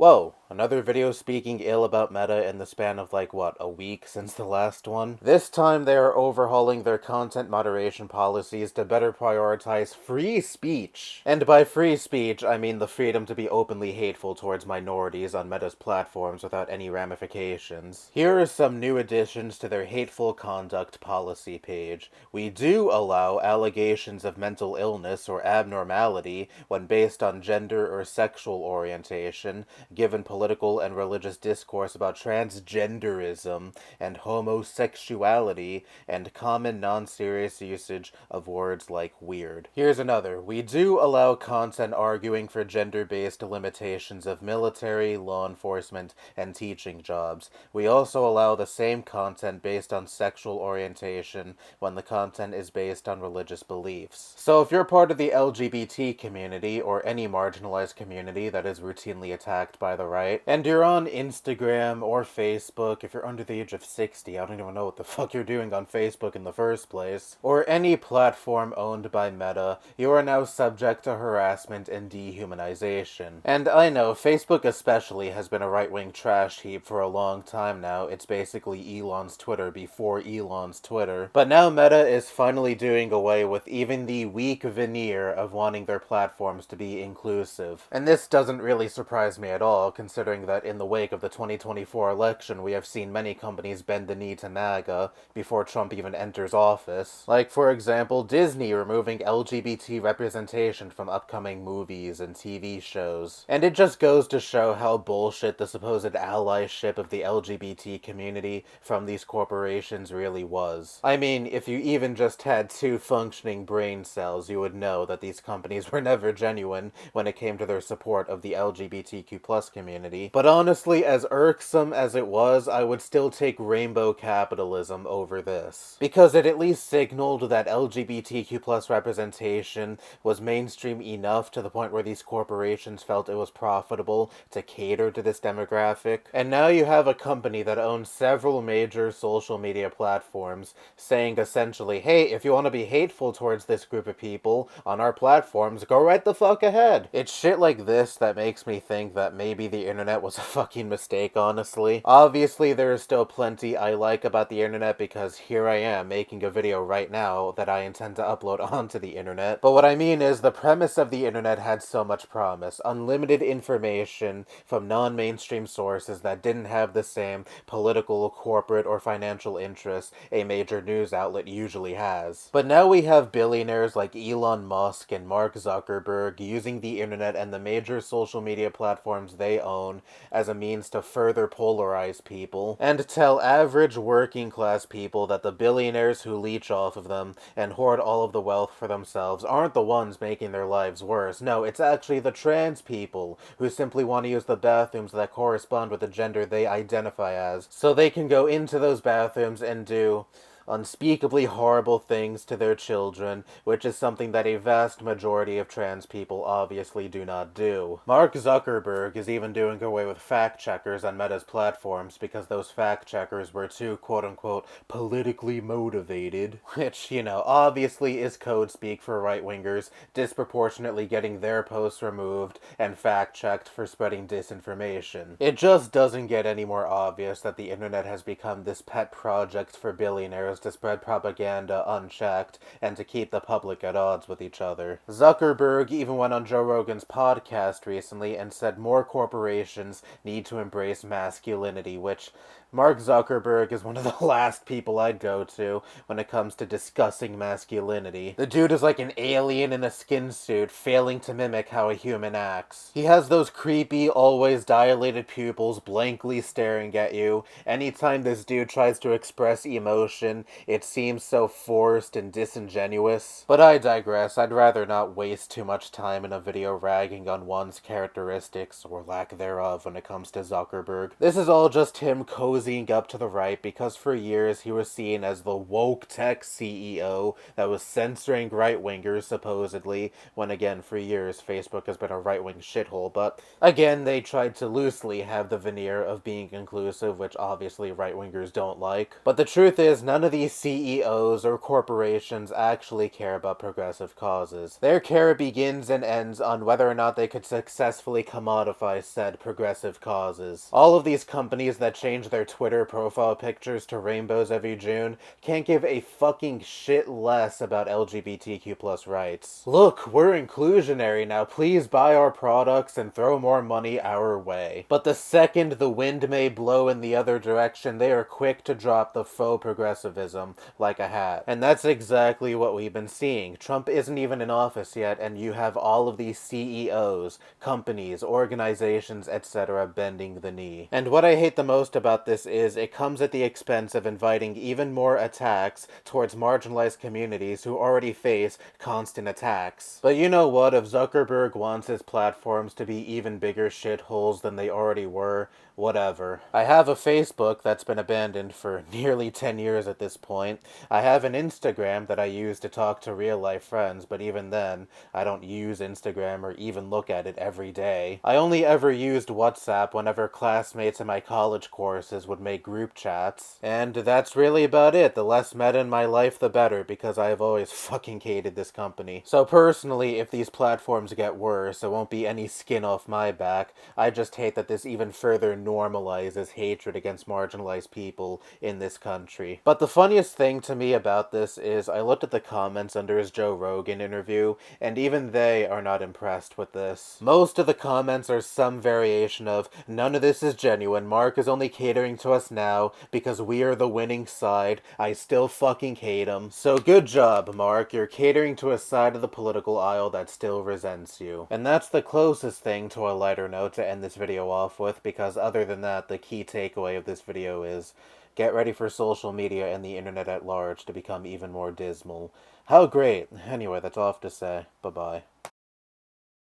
Whoa, another video speaking ill about Meta in the span of a week since the last one? This time they are overhauling their content moderation policies to better prioritize free speech. And by free speech, I mean the freedom to be openly hateful towards minorities on Meta's platforms without any ramifications. Here are some new additions to their hateful conduct policy page. We do allow allegations of mental illness or abnormality when based on gender or sexual orientation, given political and religious discourse about transgenderism and homosexuality, and common non-serious usage of words like weird. Here's another. We do allow content arguing for gender-based limitations of military, law enforcement, and teaching jobs. We also allow the same content based on sexual orientation when the content is based on religious beliefs. So if you're part of the LGBT community or any marginalized community that is routinely attacked by the right, and you're on Instagram or Facebook, if you're under the age of 60, I don't even know what the fuck you're doing on Facebook in the first place, or any platform owned by Meta, you are now subject to harassment and dehumanization. And I know, Facebook especially has been a right-wing trash heap for a long time now. It's basically Elon's Twitter before Elon's Twitter. But now Meta is finally doing away with even the weak veneer of wanting their platforms to be inclusive. And this doesn't really surprise me at all, considering that in the wake of the 2024 election, we have seen many companies bend the knee to MAGA before Trump even enters office. Like, for example, Disney removing LGBT representation from upcoming movies and TV shows. And it just goes to show how bullshit the supposed allyship of the LGBT community from these corporations really was. I mean, if you even just had two functioning brain cells, you would know that these companies were never genuine when it came to their support of the LGBTQ+ community. But honestly, as irksome as it was, I would still take rainbow capitalism over this. Because it at least signaled that LGBTQ+ representation was mainstream enough to the point where these corporations felt it was profitable to cater to this demographic. And now you have a company that owns several major social media platforms saying essentially, hey, if you want to be hateful towards this group of people on our platforms, go right the fuck ahead. It's shit like this that makes me think that maybe the internet was a fucking mistake, honestly. Obviously, there is still plenty I like about the internet because here I am making a video right now that I intend to upload onto the internet. But what I mean is the premise of the internet had so much promise. Unlimited information from non-mainstream sources that didn't have the same political, corporate, or financial interests a major news outlet usually has. But now we have billionaires like Elon Musk and Mark Zuckerberg using the internet and the major social media platforms they own as a means to further polarize people and tell average working class people that the billionaires who leech off of them and hoard all of the wealth for themselves aren't the ones making their lives worse. No, it's actually the trans people who simply want to use the bathrooms that correspond with the gender they identify as, so they can go into those bathrooms and do unspeakably horrible things to their children, which is something that a vast majority of trans people obviously do not do. Mark Zuckerberg is even doing away with fact-checkers on Meta's platforms because those fact-checkers were too, quote-unquote, politically motivated, which, obviously is code speak for right-wingers disproportionately getting their posts removed and fact-checked for spreading disinformation. It just doesn't get any more obvious that the internet has become this pet project for billionaires to spread propaganda unchecked and to keep the public at odds with each other. Zuckerberg even went on Joe Rogan's podcast recently and said more corporations need to embrace masculinity, which Mark Zuckerberg is one of the last people I'd go to when it comes to discussing masculinity. The dude is like an alien in a skin suit, failing to mimic how a human acts. He has those creepy, always dilated pupils blankly staring at you. Anytime this dude tries to express emotion, it seems so forced and disingenuous. But I digress. I'd rather not waste too much time in a video ragging on one's characteristics, or lack thereof, when it comes to Zuckerberg. This is all just him cozying up to the right because for years he was seen as the woke tech CEO that was censoring right-wingers, supposedly, when again, for years, Facebook has been a right-wing shithole. But again, they tried to loosely have the veneer of being inclusive, which obviously right-wingers don't like. But the truth is, none of of these CEOs or corporations actually care about progressive causes. Their care begins and ends on whether or not they could successfully commodify said progressive causes. All of these companies that change their Twitter profile pictures to rainbows every June can't give a fucking shit less about LGBTQ plus rights. Look, we're inclusionary now, please buy our products and throw more money our way. But the second the wind may blow in the other direction, they are quick to drop the faux progressivism like a hat. And that's exactly what we've been seeing. Trump isn't even in office yet, and you have all of these CEOs, companies, organizations, etc. bending the knee. And what I hate the most about this is it comes at the expense of inviting even more attacks towards marginalized communities who already face constant attacks. But you know what? If Zuckerberg wants his platforms to be even bigger shitholes than they already were, whatever. I have a Facebook that's been abandoned for nearly 10 years at this point. I have an Instagram that I use to talk to real life friends, but even then, I don't use Instagram or even look at it every day. I only ever used WhatsApp whenever classmates in my college courses would make group chats. And that's really about it. The less meta in my life, the better, because I have always fucking hated this company. So personally, if these platforms get worse, it won't be any skin off my back. I just hate that this even further normalizes hatred against marginalized people in this country. But the funniest thing to me about this is I looked at the comments under his Joe Rogan interview, and even they are not impressed with this. Most of the comments are some variation of, none of this is genuine, Mark is only catering to us now because we are the winning side, I still fucking hate him. So good job, Mark, you're catering to a side of the political aisle that still resents you. And that's the closest thing to a lighter note to end this video off with, because other than that, the key takeaway of this video is, get ready for social media and the internet at large to become even more dismal. How great! Anyway, that's all I have to say. Bye-bye.